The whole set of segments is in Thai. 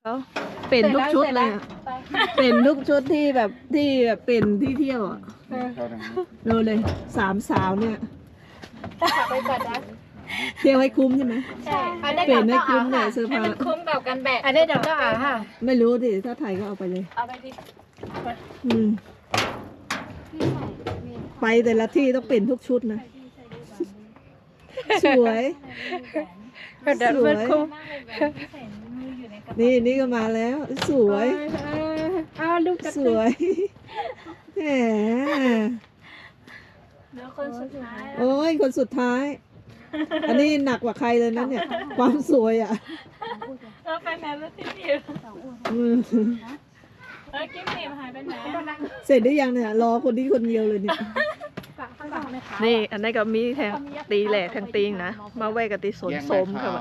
แล้วเป็นทุกชุดเลยอะเป็นทุกชุดที่แบบเป็นที่เที่ยวอ่ะดูเลย3 สาวเนี่ยไปก่อนนะ เที่ยวให้คุ้มใช่ไหม ใช่ เป็นให้คุ้มเนี่ยเสื้อผ้า คุ้มแบบกันแบกอันนี้เดี๋ยวก็ค่ะ ไม่รู้ดิถ้าไทยก็เอาไปเลย เอาไปดิ อืมไปแต่ละที่ต้องเป็นทุกชุดนะสวยสวยนี่ก็มาแล้ว สวยลูก สวยแหม แล้วคนสุดท้าย โอ้ยคนสุดท้าย อันนี้หนักกว่าใครเลยนะเนี่ย ความสวยอ่ะ ไปไหนแล้วที่นี่กิ๊บหนีมาหายไปไหน เสร็จได้ยังเนี่ยรอคนนี้คนเดียวเลยเนี่ยนี่อันนี้ก็มีแทงตีแหลกแทงตีงนะมาไว้กับตีสวนส้มค่ะ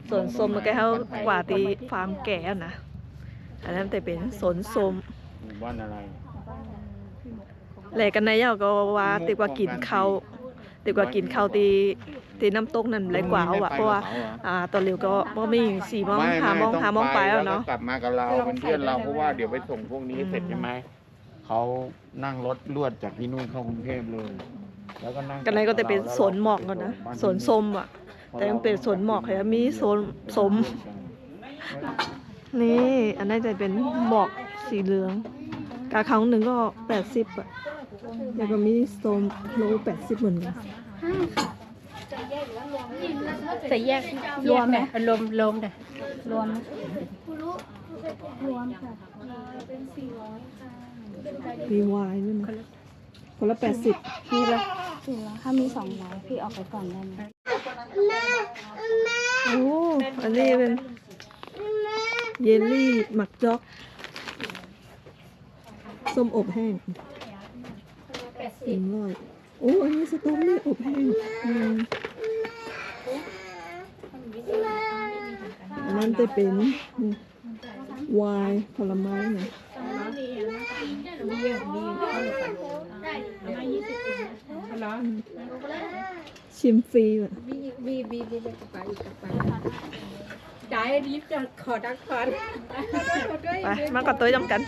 สวนส้มมันก็เขากว่าตีฟาร์มแก่นะอันนั้นแต่เป็นสวนส้ม บ้านอะไร แหลกกันในเย้าก็ว่าตีกว่ากินเขาตีน้ำตกนั่นไรกว่าอ่ะเพราะว่าตอนเร็วก็บ่มี4 โมง5 โมงไปแล้วเนาะ กลับมากับเราเป็นเพื่อนเราเพราะว่าเดี๋ยวไปส่งพวกนี้เสร็จใช่ไหมเขานั่งรถลวดจากที่นู่นเข้ากรุงเทพเลยแล้วก็นั่ง กันในก็จะเป็นสวนหมอกก่อนนะสวนส้มอ่ะแต่มันเป็นสวนหมอกค่ะมีสวนส้มนี่อันนั้นจะเป็นหมอกสีเหลืองกาครั้งหนึ่งก็80อ่ะแล้วก็มีส้มโล80เหมือนกัน จะแยกรวมไหมรวมเลยรวมมีวายด้วยนะคนละ80มีละถ้ามี200พี่ออกไปก่อนได้ไหม โอ้อันนี้เป็นเยลลี่หมักจ๊อกส้มอบแห้ง100โอ้อันนี้สตรอเบอรี่อบแห้งอันนั้นจะเป็นไวน์ผลไม้นะชิมฟรีอ่ะบีเลยกระเป๋าอีกกระเป๋าได้รีบจะขอดักคอน ไปมากับตัวจำกัน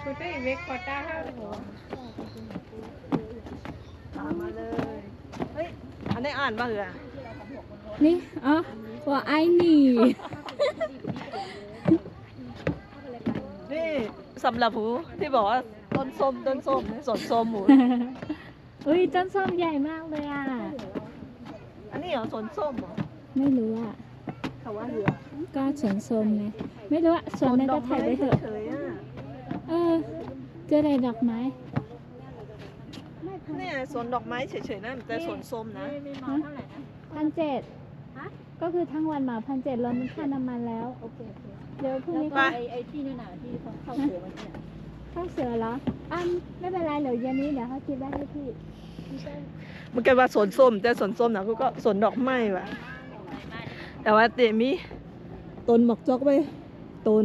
คุณได้เวกคอต้าห้าหัว มาเลยเฮ้ยอันนี้อ่านบ้างเหรอ นี่ว่าไอ้นี่ นี่สำหรับผู้ที่บอกว่าต้นส้มสวนส้มหมู อุ้ยต้นส้มใหญ่มากเลยอ่ะ อันนี้เหรอสวนส้มเหรอ ไม่รู้อ่ะ เขาว่าเหรอ ก็สวนส้มไงไม่รู้อ่ะสวนนั้นก็ถ่ายไปเถอะ เฉยๆอ่ะ เจออะไรดอกไม้ เนี่ยสวนดอกไม้เฉยๆนั่นแต่สวนส้มนะ 1,700ก็คือทั้งวันมา1,700แล้วมันค่าน้ำมันแล้วโอเคเดี๋ยวพรุ่งนี้ไอ้ที่นั่นน่ะที่เข้าเสือมันเนี่ยเข้าเสือเหรอไม่เป็นไรเดี๋ยวเย็นนี้เดี๋ยวเขาคิดได้ให้พี่ มันก็ว่าสวนส้มแต่สวนส้มนะก็สวนดอกไม้ว่ะแต่ว่าเตมีต้นหมอกจอกไปต้น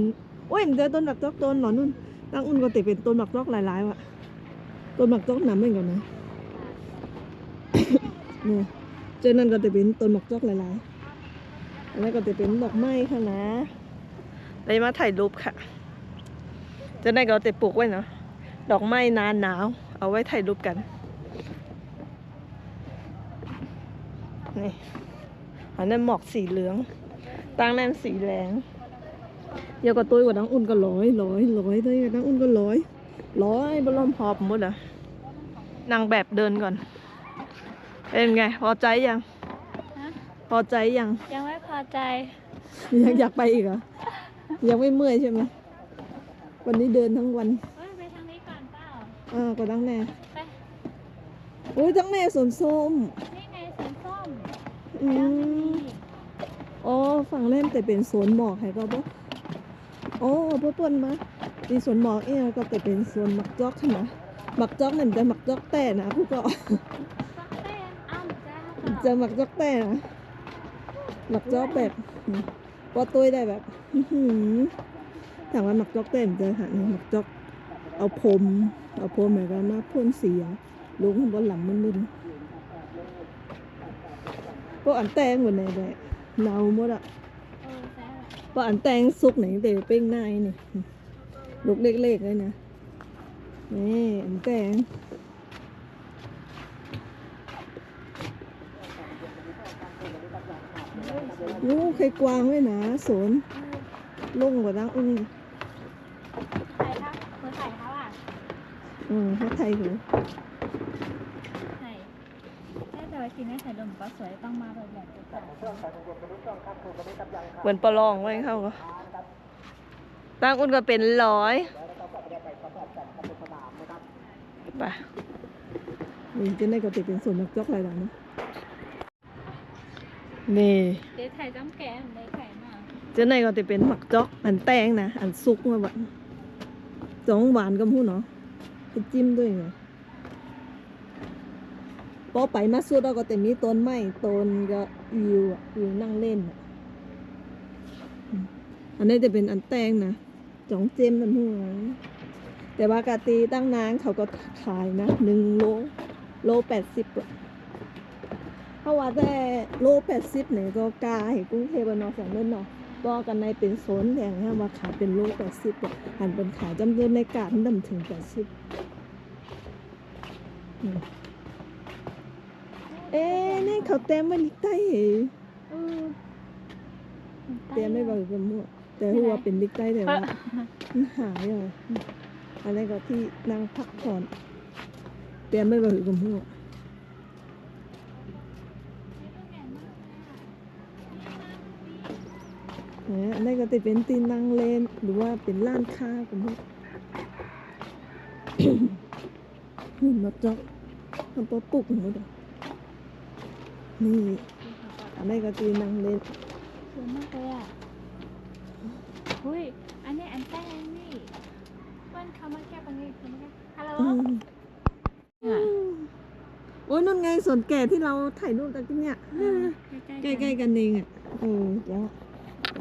โอ้ยเจอต้นหมอกจอกต้นหนอนนู่นตั้งอุ่นก็ติเป็นต้นหมอกจอกหลายๆว่ะต้นหมอกจอกหนาเหมือนกันนะ เนี่ยเจอนั่นก็จะเป็นต้นหมอกจอกหลายๆอันนั้นก็จะเป็นดอกไม้ค่ะนะเลยมาถ่ายรูปค่ะเจอนั่นก็จะปลูกไว้เนาะดอกไม้นานหนาวเอาไว้ถ่ายรูปกันนี่อันนั้นหมอกสีเหลืองตั้งแนนสีแดงเยอะกว่าตัวกว่าน้องอุ่นก็ร้อยตัวน้องอุ่นก็ร้อยบล้อมหอบหมดอ่ะนางแบบเดินก่อนเป็นไงพอใจยังพอใจยัง ยังไม่พอใจ ยังอยากไปอีกเหรอยังไม่เมื่อยใช่ไหมวันนี้เดินทั้งวันไปทางนี้ก่อนเปล่าก็ตั้งแน่ ไป โอ้ยตั้งแน่สวนส้ม นี่ไงสวนส้ม อ๋อฝั่งเล่นแต่เป็นสวนหมอกให้ก็บอกอ๋อเพื่อนมามีสวนหมอกก็แต่เป็นสวนหมักจอกใช่ไหมหมักจอกนั่นจะหมักจอกแต่นะผู้ก็จะหมักจอกแต่นะหมักจอกแบบพอตุ้ยได้แบบถามว่าหมักจอกแต่จะหาหมักจอกเอาพรมเหมือนกันมาพ่นสีลุงบนหลังมึนพวกอันแตงหมดเลยแบบเนาหมดอ่ะ ป ราะอันแตงซุกไหนเดี๋ยวเป้งหน้านี่ลูกเล็กๆเลยนะนี่อันแตงโอ้เคยกวางไว้นะสวนลงกว่าดังใครครับคนใส่เขาอ่ะ เขาไทยหู ใช่แต่ว่าทีนี้ใส่ดมก็สวยต้องมาแบบแบบต่อ เหมือนปลาลองไว้เข้าก็ตั้งอุ่นก็เป็น100ไปนี่จะได้ก็ติดเป็นส่วนนักจอกอะไรหลังนะนี่ เดี๋ยวถ่ายจ้ำแก้มได้ถ่ายมา จะไหนก็จะเป็นหมักจอกอันแตงนะอันซุกมาแบบสองหวานกับหูเนาะไปจิ้มด้วยไงพอไปมาสุดเราก็จะมีต้นไม้ต้นก็วิวนั่งเล่นอันนี้จะเป็นอันแตงนะจ่องเจมนั่นหัวแต่ว่ากาตีตั้งนางเขาก็ขายนะ1 โล 80เพราะว่าแต่โล 80เนี่ยก็กาให้กรุงเทพฯเนาะ2 เล่นเนาะก็กันในเป็นโซนแดงเนี่ยมาขายเป็นโล 80หันเป็นขายจำนวนในกาดดำถึง80นี่เขาเต็มมันอีกใต้เต็มไม่บอกกันมั่วแต่หัวเป็นลิกใต้แต่ว่ามันหายเลยอะไรก็ที่นั่งพักผ่อนเต็มไม่บอกกันมั่วอันนี้ก็จะเป็นตีนั่งเล่นหรือว่าเป็นร้านค้ากันมั่วมาจอกทำปะปุกหมดนี่อันนี้ก็ตีนั่งเล่นสวยมากเลยอ่ะหุ้ยอันนี้อันแต้งนี่วันเขามาแก้ปัญหาเขามาแก้ฮัลโหลโอ้ยนั่นไงสวนแก่ที่เราถ่ายรูปตะกี้เนี่ยใกล้ๆกันเองอ่ะแล้ว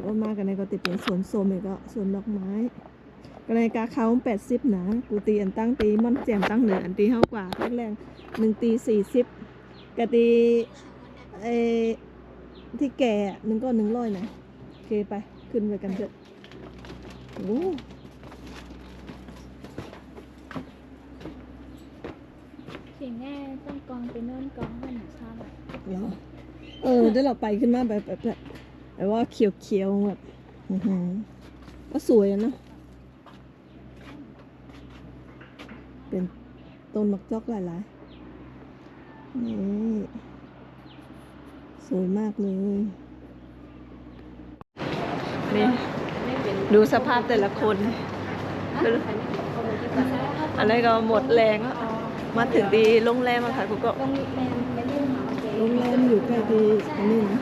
ก็มากันในก็ติดเป็นสวนโซมก็สวนดอกไม้กันในกาเขา80นะกูตีอันตั้งตีม่อนแจ่มตั้งเหนืออันตีเท่ากว่าแรง1 ตี40กะตีที่แก่1 ก็100นะโอเคไปขึ้นไปกันเถอะโอ้เสียงแง่ต้องกองไปโน่นกองให้หนูชอบอ่ะเดี๋ยวเราไปขึ้นมาแบบว่าเขียวๆแบบก็สวยนะเป็นต้นมักจอกหลายๆนี่สวยมากเลยนี่ดูสภาพแต่ละคนอะไรก็หมดแรงมาถึงดีโรงแรมอะค่ะคุณก็โรงแรมอยู่ใกล้ดีอันนี้นะ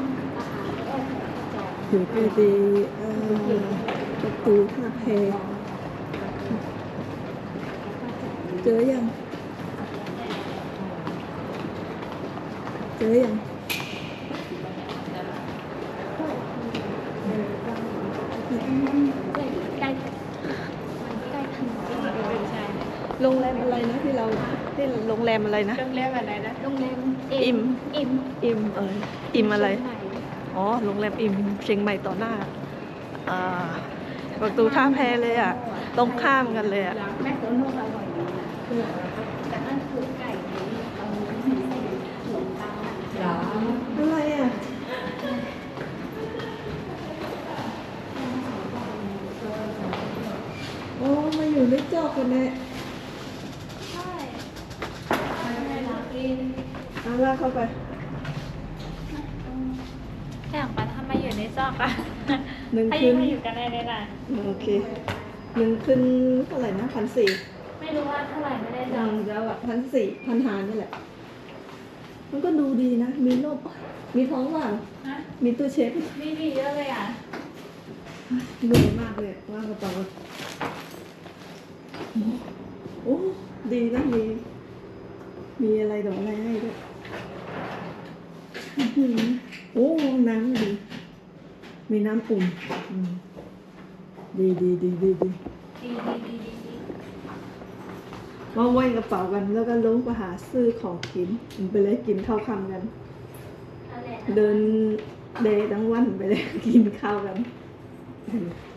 อยู่ใกล้ดีประตูท่าแพเจอยังโรงแรมอะไรนะที่โรงแรมอะไรนะโรงแรมอะไรนะโรงแรมอิ่มอะไรอ๋อโรงแรมอิ่มเชียงใหม่ต่อหน้าประตูท่าแพเลยอ่ะตรงข้ามกันเลยอ่ะแม่ตัวนุ่มอร่อยแต่นั่นคือไก่อะไรอ่ะโอ้มาอยู่ในจอกกันแน่ใช่ลากเข้าไปแข่งไปทำไมอยู่ในจอกอ่ะ1 คืนมาอยู่กันได้เลยล่ะโอเค1 คืนเท่าไหร่นะ1,400ไม่รู้ว่าเท่าไหร่ไม่ได้จำแล้ว1,400 1,500นี่แหละมันก็ดูดีนะมีร่มมีท้องว่างมีตู้เช็คมีดีเยอะเลยอ่ะดูมากเลยว่างกระเป๋าโอ้ดีนะมีอะไรดอกอะไรให้ด้วยโอ้น้ำดีมีน้ำอุ่นดีว่าไว้กระเป๋ากันแล้วก็ลงไปหาซื้อของกินไปเลยกินข้าวค่ำกันเดินเดย์ทั้งวันไปเลยกินข้าวกัน ดี